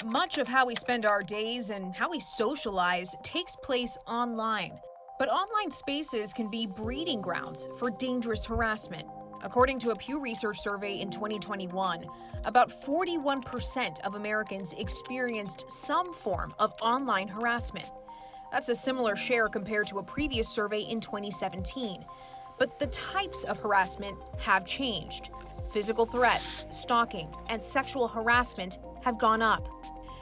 Much of how we spend our days and how we socialize takes place online. But online spaces can be breeding grounds for dangerous harassment. According to a Pew Research survey in 2021, about 41% of Americans experienced some form of online harassment. That's a similar share compared to a previous survey in 2017. But the types of harassment have changed. Physical threats, stalking, and sexual harassment have gone up.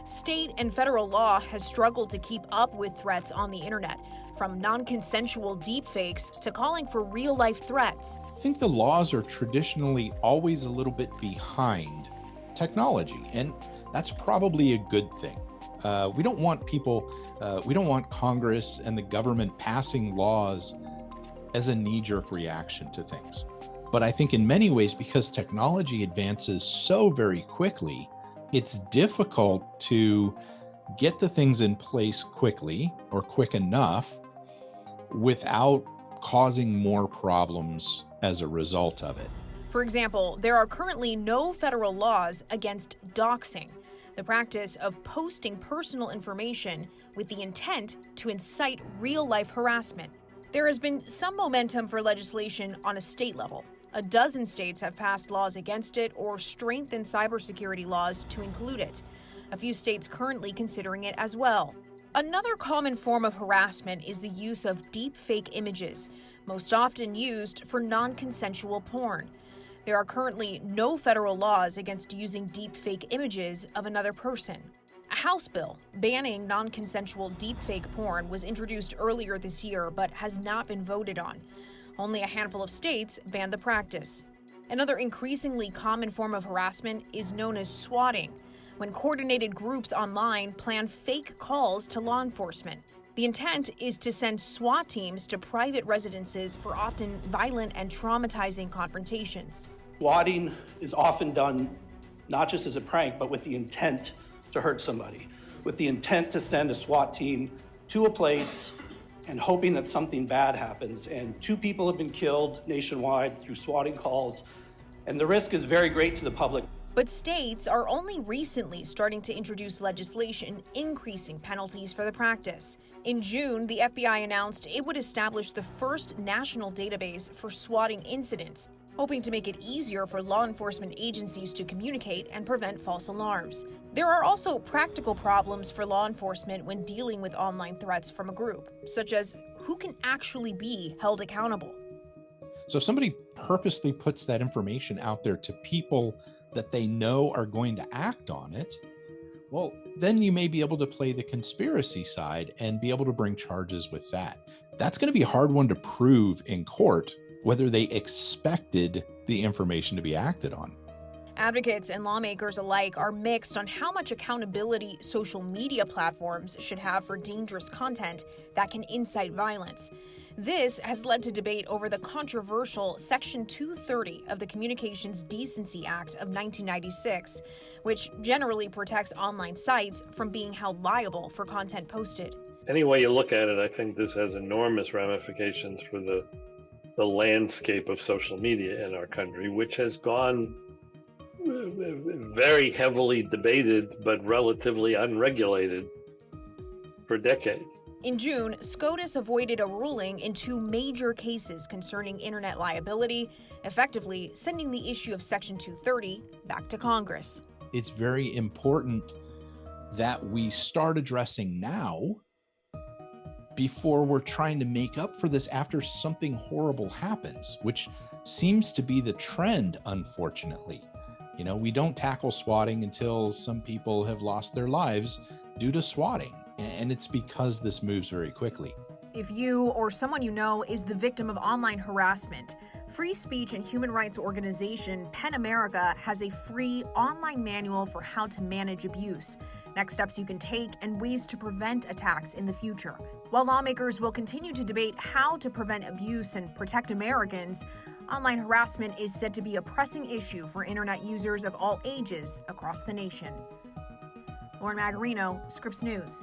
State and federal law has struggled to keep up with threats on the internet, from non-consensual deepfakes to calling for real-life threats. I think the laws are traditionally always a little bit behind technology, and that's probably a good thing. We don't want Congress and the government passing laws as a knee-jerk reaction to things. But I think in many ways, because technology advances so very quickly, it's difficult to get the things in place quickly or quick enough without causing more problems as a result of it. For example, there are currently no federal laws against doxing, the practice of posting personal information with the intent to incite real-life harassment. There has been some momentum for legislation on a state level. A dozen states have passed laws against it or strengthened cybersecurity laws to include it. A few states currently considering it as well. Another common form of harassment is the use of deepfake images, most often used for non-consensual porn. There are currently no federal laws against using deepfake images of another person. A House bill banning non-consensual deepfake porn was introduced earlier this year but has not been voted on. Only a handful of states ban the practice. Another increasingly common form of harassment is known as swatting, when coordinated groups online plan fake calls to law enforcement. The intent is to send SWAT teams to private residences for often violent and traumatizing confrontations. Swatting is often done not just as a prank, but with the intent to hurt somebody, with the intent to send a SWAT team to a place and hoping that something bad happens. And 2 people have been killed nationwide through swatting calls, and the risk is very great to the public. But states are only recently starting to introduce legislation increasing penalties for the practice. In June, the FBI announced it would establish the first national database for swatting incidents, hoping to make it easier for law enforcement agencies to communicate and prevent false alarms. There are also practical problems for law enforcement when dealing with online threats from a group, such as who can actually be held accountable. So if somebody purposely puts that information out there to people that they know are going to act on it, well, then you may be able to play the conspiracy side and be able to bring charges with that. That's going to be a hard one to prove in court, whether they expected the information to be acted on. Advocates and lawmakers alike are mixed on how much accountability social media platforms should have for dangerous content that can incite violence. This has led to debate over the controversial Section 230 of the Communications Decency Act of 1996, which generally protects online sites from being held liable for content posted. Any way you look at it, I think this has enormous ramifications for the landscape of social media in our country, which has gone very heavily debated but relatively unregulated for decades. In June, SCOTUS avoided a ruling in 2 major cases concerning internet liability, effectively sending the issue of Section 230 back to Congress. It's very important that we start addressing now before we're trying to make up for this after something horrible happens, which seems to be the trend, unfortunately. You know, we don't tackle swatting until some people have lost their lives due to swatting. And it's because this moves very quickly. If you or someone you know is the victim of online harassment, free speech and human rights organization PEN America has a free online manual for how to manage abuse, next steps you can take, and ways to prevent attacks in the future. While lawmakers will continue to debate how to prevent abuse and protect Americans, online harassment is said to be a pressing issue for internet users of all ages across the nation. Lauren Magarino, Scripps News.